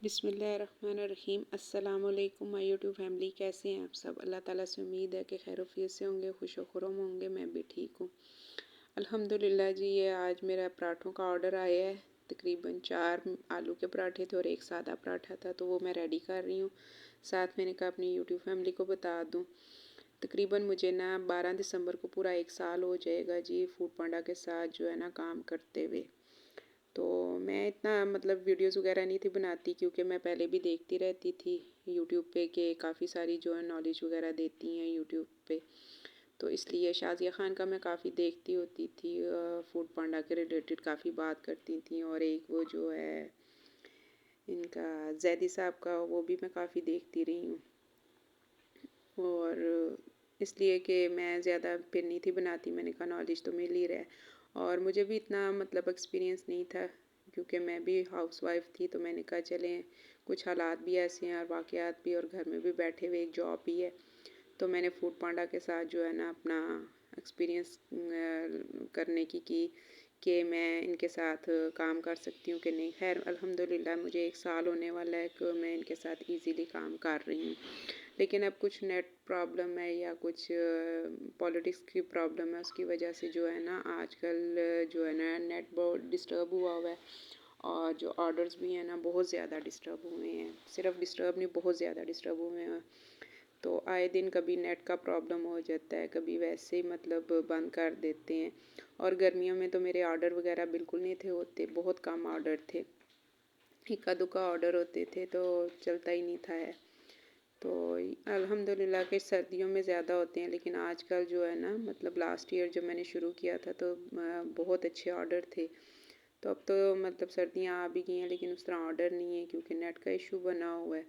बिस्मिल्लाहिर्रहमानिर्रहीम। अस्सलाम वालेकुम माय यूट्यूब फैमिली। कैसे हैं आप सब? अल्लाह ताला से उम्मीद है कि खैर से होंगे, खुश खुरम होंगे। मैं भी ठीक हूँ अल्हम्दुलिल्लाह जी। ये आज मेरा पराठों का ऑर्डर आया है। तकरीबन 4 आलू के पराठे थे और एक सादा पराठा था, तो वो मैं रेडी कर रही हूँ। साथ मैंने कहा अपनी यूट्यूब फैमिली को बता दूँ। तकरीबन मुझे ना 12 दिसंबर को पूरा 1 साल हो जाएगा जी फूड पांडा के साथ जो है ना काम करते हुए। तो मैं इतना मतलब वीडियोस वगैरह नहीं थी बनाती, क्योंकि मैं पहले भी देखती रहती थी यूट्यूब पे कि काफ़ी सारी जो है नॉलेज वगैरह देती हैं यूट्यूब पे। तो इसलिए शाज़िया ख़ान का मैं काफ़ी देखती होती थी, फूड पांडा के रिलेटेड काफ़ी बात करती थी। और एक वो जो है इनका जैदी साहब का, वो भी मैं काफ़ी देखती रही हूँ। और इसलिए कि मैं ज़्यादा फिर नहीं थी बनाती, मैंने कहा नॉलेज तो मिल ही रहा है। और मुझे भी इतना मतलब एक्सपीरियंस नहीं था, क्योंकि मैं भी हाउसवाइफ थी। तो मैंने कहा चलें, कुछ हालात भी ऐसे हैं और वाक़यात भी, और घर में भी बैठे हुए एक जॉब भी है। तो मैंने फूड पांडा के साथ जो है ना अपना एक्सपीरियंस करने की कि मैं इनके साथ काम कर सकती हूँ कि नहीं। खैर अल्हम्दुलिल्लाह मुझे 1 साल होने वाला है कि मैं इनके साथ ईज़िली काम कर रही हूँ। लेकिन अब कुछ नेट प्रॉब्लम है या कुछ पॉलिटिक्स की प्रॉब्लम है, उसकी वजह से जो है ना आजकल जो है ना नेट बहुत डिस्टर्ब हुआ है। और जो ऑर्डर्स भी हैं ना बहुत ज़्यादा डिस्टर्ब हुए हैं, सिर्फ डिस्टर्ब नहीं बहुत ज़्यादा डिस्टर्ब हुए हैं। तो आए दिन कभी नेट का प्रॉब्लम हो जाता है, कभी वैसे ही मतलब बंद कर देते हैं। और गर्मियों में तो मेरे ऑर्डर वगैरह बिल्कुल नहीं थे होते, बहुत कम ऑर्डर थे, इक्का दुक्का ऑर्डर होते थे, तो चलता ही नहीं था है। तो अल्हम्दुलिल्लाह के सर्दियों में ज़्यादा होते हैं, लेकिन आजकल जो है ना मतलब लास्ट ईयर जब मैंने शुरू किया था तो बहुत अच्छे ऑर्डर थे। तो अब तो मतलब सर्दियाँ आ भी गई हैं, लेकिन उस तरह ऑर्डर नहीं है क्योंकि नेट का इशू बना हुआ है।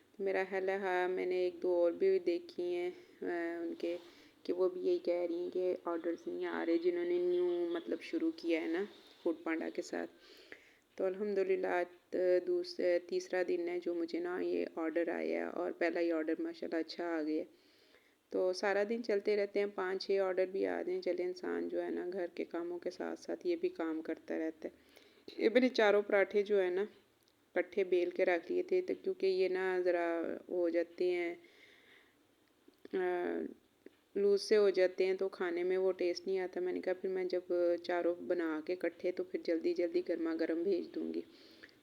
तो मेरा ख्याल है हाँ, मैंने 1-2 और भी देखी हैं उनके, कि वो भी यही कह रही हैं कि ऑर्डर्स नहीं आ रहे, जिन्होंने न्यू मतलब शुरू किया है ना फूड पांडा के साथ। तो अल्हम्दुलिल्लाह तीसरा दिन है जो मुझे ना ये ऑर्डर आया है, और पहला ही ऑर्डर माशाल्लाह अच्छा आ गया। तो सारा दिन चलते रहते हैं, 5-6 ऑर्डर भी आ जाएं, चले इंसान जो है ना घर के कामों के साथ साथ ये भी काम करता रहता है। ये मैंने चारों पराठे जो है ना इकट्ठे बेल के रख लिए थे, तो क्योंकि ये ना ज़रा हो जाते हैं लूज से हो जाते हैं, तो खाने में वो टेस्ट नहीं आता। मैंने कहा फिर मैं जब चारों बना के इकट्ठे तो फिर जल्दी जल्दी गर्मा गर्म भेज दूँगी।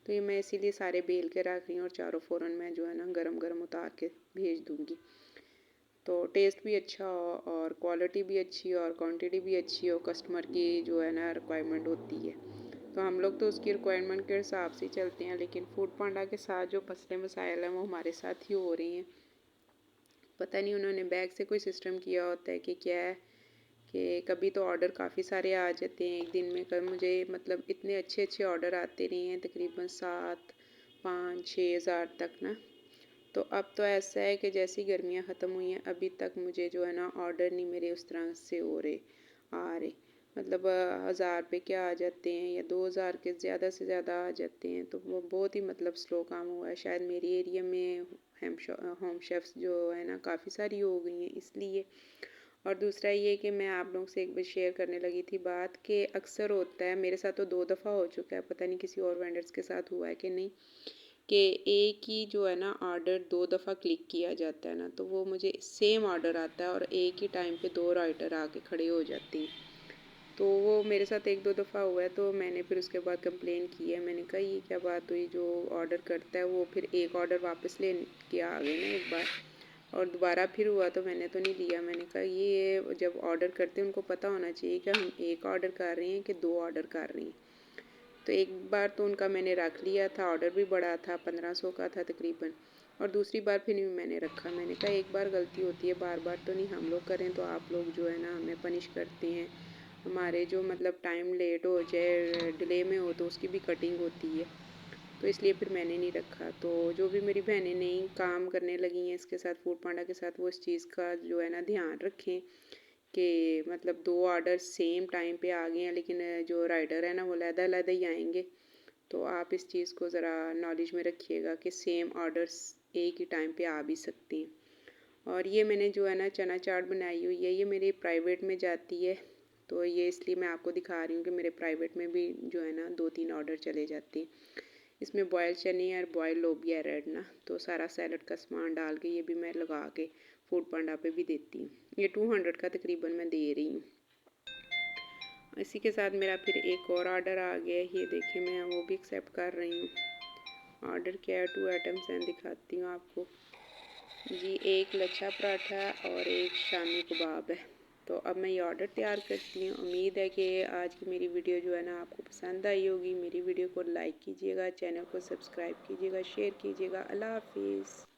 तो ये मैं इसीलिए सारे बेल के रख रही हूँ, और चारों फ़ौरन मैं जो है ना गरम गरम उतार के भेज दूँगी। तो टेस्ट भी अच्छा हो और क्वालिटी भी अच्छी हो और क्वांटिटी भी अच्छी हो, कस्टमर की जो है ना रिक्वायरमेंट होती है। तो हम लोग तो उसकी रिक्वायरमेंट के हिसाब से चलते हैं, लेकिन फूड पांडा के साथ जो मसले मसाइल हैं वो हमारे साथ ही हो रही हैं। पता नहीं उन्होंने बैग से कोई सिस्टम किया होता है कि क्या है, कि कभी तो ऑर्डर काफ़ी सारे आ जाते हैं एक दिन में। कल मुझे मतलब इतने अच्छे अच्छे ऑर्डर आते रहे हैं, तकरीबन 7-5-6 हज़ार तक ना। तो अब तो ऐसा है कि जैसी गर्मियाँ ख़त्म हुई हैं अभी तक मुझे जो है ना ऑर्डर नहीं मेरे उस तरह से हो रहे आ रहे। मतलब 1000 पे क्या आ जाते हैं या 2000 के ज़्यादा से ज़्यादा आ जाते हैं। तो वो बहुत ही मतलब स्लो काम हुआ है। शायद मेरी एरिया में होम शेफ्स जो है ना काफ़ी सारी हो गई हैं इसलिए। और दूसरा ये कि मैं आप लोगों से एक बार शेयर करने लगी थी बात, कि अक्सर होता है मेरे साथ, तो 2 दफ़ा हो चुका है, पता नहीं किसी और वेंडर्स के साथ हुआ है कि नहीं, कि एक ही जो है ना ऑर्डर 2 दफ़ा क्लिक किया जाता है ना, तो वो मुझे सेम ऑर्डर आता है और एक ही टाइम पे 2 राइटर आके खड़े हो जाते हैं। तो वो मेरे साथ 1-2 दफ़ा हुआ है, तो मैंने फिर उसके बाद कंप्लेन की है। मैंने कहा ये क्या बात हुई, जो ऑर्डर करता है वो फिर एक ऑर्डर वापस ले के आ गए ना एक बार, और दोबारा फिर हुआ तो मैंने तो नहीं लिया। मैंने कहा ये जब ऑर्डर करते हैं उनको पता होना चाहिए कि हम एक ऑर्डर कर रहे हैं कि 2 ऑर्डर कर रहे हैं। तो एक बार तो उनका मैंने रख लिया था, ऑर्डर भी बड़ा था, 1500 का था तकरीबन, और दूसरी बार फिर भी मैंने रखा। मैंने कहा एक बार गलती होती है, बार बार तो नहीं हम लोग करें तो आप लोग जो है ना हमें पनिश करते हैं। हमारे जो मतलब टाइम लेट हो जाए, डिले में हो, तो उसकी भी कटिंग होती है। तो इसलिए फिर मैंने नहीं रखा। तो जो भी मेरी बहनें नई काम करने लगी हैं इसके साथ, फूड पांडा के साथ, वो इस चीज़ का जो है ना ध्यान रखें कि मतलब 2 ऑर्डर सेम टाइम पे आ गए हैं, लेकिन जो राइडर है ना वो अलग-अलग ही आएंगे। तो आप इस चीज़ को ज़रा नॉलेज में रखिएगा कि सेम ऑर्डर्स एक ही टाइम पे आ भी सकते हैं। और ये मैंने जो है ना चना चाट बनाई हुई है, ये मेरी प्राइवेट में जाती है। तो ये इसलिए मैं आपको दिखा रही हूँ कि मेरे प्राइवेट में भी जो है ना 2-3 ऑर्डर चले जाते हैं। इसमें बॉयल चने और बॉयल लोबिया रेड ना, तो सारा सैलड का सामान डाल के ये भी मैं लगा के फूड पांडा पे भी देती हूँ। ये 200 का तकरीबन मैं दे रही हूँ। इसी के साथ मेरा फिर एक और ऑर्डर आ गया, ये देखिए मैं वो भी एक्सेप्ट कर रही हूँ। ऑर्डर क्या है, 2 आइटम्स हैं, दिखाती हूँ आपको जी। एक लच्छा पराठा और एक शामी कबाब है। तो अब मैं ये ऑर्डर तैयार करती हूँ। उम्मीद है कि आज की मेरी वीडियो जो है ना आपको पसंद आई होगी। मेरी वीडियो को लाइक कीजिएगा, चैनल को सब्सक्राइब कीजिएगा, शेयर कीजिएगा। अल्लाह हाफिज़।